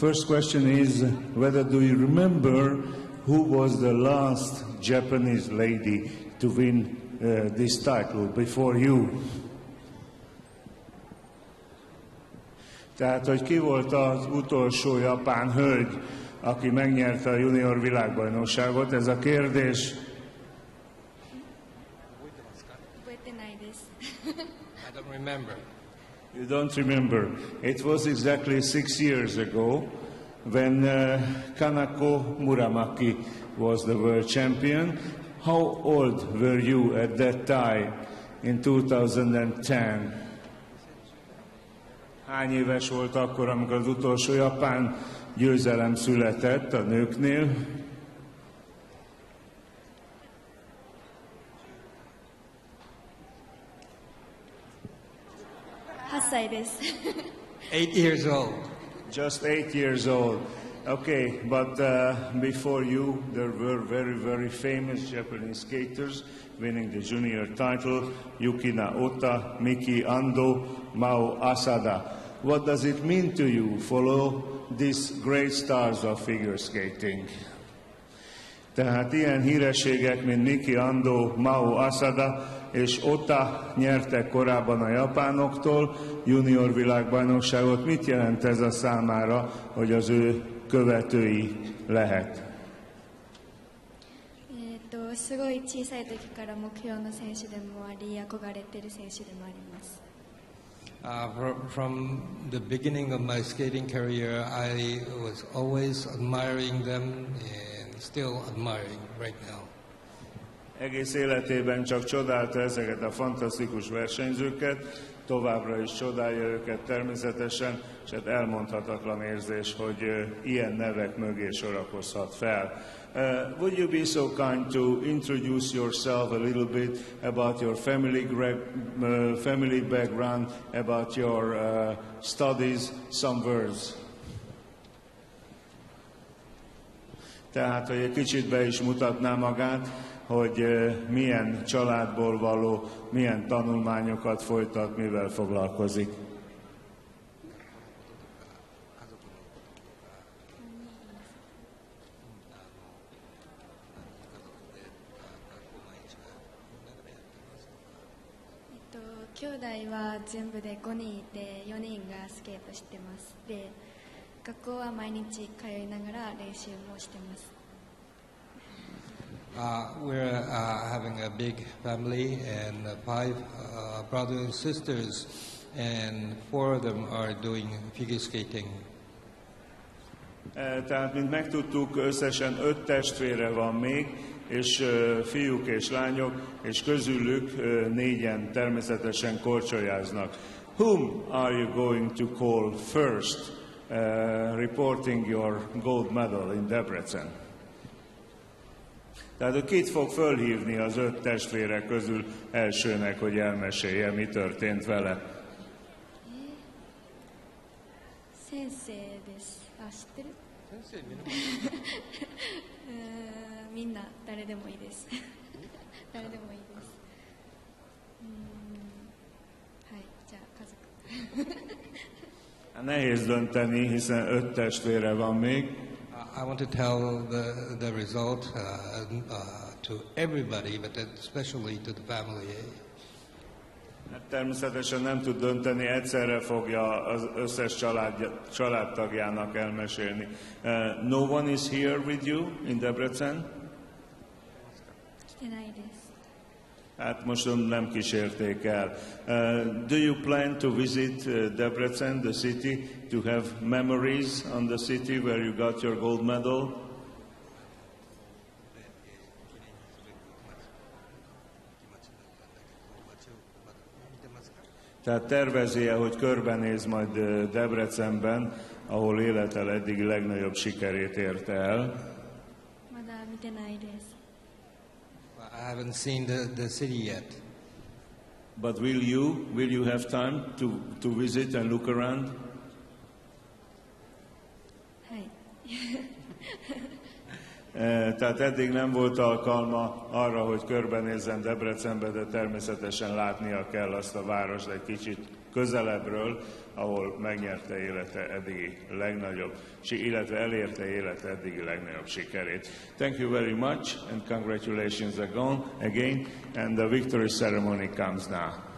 First question is whether do you remember who was the last Japanese lady to win this title before you? Tehát, hogy ki volt az utolsó japán hölgy, aki megnyerte a junior világbajnokságot, ez a kérdés. I don't remember. You don't remember. It was exactly 6 years ago when Kanako Muramaki was the world champion. How old were you at that time in 2010? Hány éves volt akkor, amikor az utolsó japán győzelem született a nőknél? Hassai desu. 8 years old. Just 8 years old. Okay, but before you, there were very, very famous Japanese skaters winning the junior title: Yukina Ota, Miki Ando, Mao Asada. What does it mean to you follow these great stars of figure skating? Tehát ilyen hírességek, mint Miki Ando, Mao Asada és Ota nyertek korábban a japánoktól junior világbajnokságot. Mit jelent ez a számára, hogy az ő követői lehet? すごい小さい時から目標の選手でもあり、憧れている選手でもあります。From the beginning of my skating career, I was always admiring them and still admiring right now. Egész életében csak csodálta ezeket a fantasztikus versenyzőket, továbbra is csodálja őket természetesen, és hát elmondhatatlan érzés, hogy ilyen nevek mögé sorakozhat fel. Would you be so kind to introduce yourself a little bit about your family background, about your studies, some words? Tehát, hogy egy kicsit be is mutatná magát, hogy milyen családból való, milyen tanulmányokat folytat, mivel foglalkozik. 兄弟は全部で5人いて、4人がスケートしてます。で、学校は毎日通いながら練習もしてます。 We're having a big family and 5 brothers and sisters, and 4 of them are doing figure skating. Tehát, mint megtudtuk, összesen 5 testvére van még, és fiúk és lányok, és közülük 4-en természetesen korcsolyáznak. Whom are you going to call first, reporting your gold medal in Debrecen? Tehát ő kit fog fölhívni az 5 testvére közül elsőnek, hogy elmesélje, mi történt vele? 先生です。あ、知ってる？先生みんな誰でもいいです。誰でもいいです。はい、じゃあ家族。 Nehéz dönteni, hiszen 5 testvére van még. I want to tell the result to everybody, but especially to the family. Természetesen nem tud dönteni, egyszerre fogja az összes családtagjának elmesélni. No one is here with you in Debrecen? Hát most nem kísérték el. Do you plan to visit Debrecen, the city, to have memories on the city where you got your gold medal? Tehát tervezi-e, hogy körbenéz majd Debrecenben, ahol élete eddig legnagyobb sikerét érte el? I haven't seen the city yet. But will you have time to visit and look around? Tehát eddig nem volt alkalma arra, hogy körbenézzen Debrecenbe, de természetesen látnia kell azt a várost egy kicsit. közelebbről, ahol megnyerte élete eddigi legnagyobb, illetve elérte élete eddigi legnagyobb sikerét. Thank you very much, and congratulations again, and the victory ceremony comes now.